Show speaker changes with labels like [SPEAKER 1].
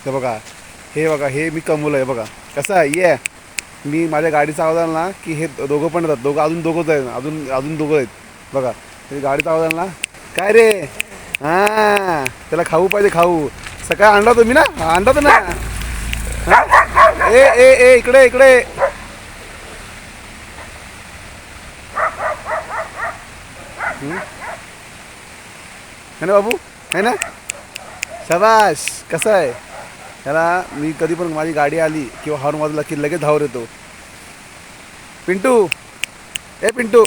[SPEAKER 1] हे बघा, हे बघा, हे मी कमवलं आहे बघा. कसं आहे ये, मी माझ्या गाडीचा आवाज आला ना की हे दोघं पण येतात. अजून दोघंच आहेत, अजून अजून दोघं आहेत बघा. हे गाडीचा आवाज आला ना, काय रे, हां त्याला खाऊ पाहिजे, खाऊ. सकाळी आणला तुम्ही ना, आणला होता ना. हा? ए ए ए इकडे इकडे. है ना बाबू, है ना, शाबाश. कसं आहे त्याला, मी कधी पण माझी गाडी आली किंवा हॉर्न वाजला की लगेच धावर येतो. पिंटू, ए पिंटू.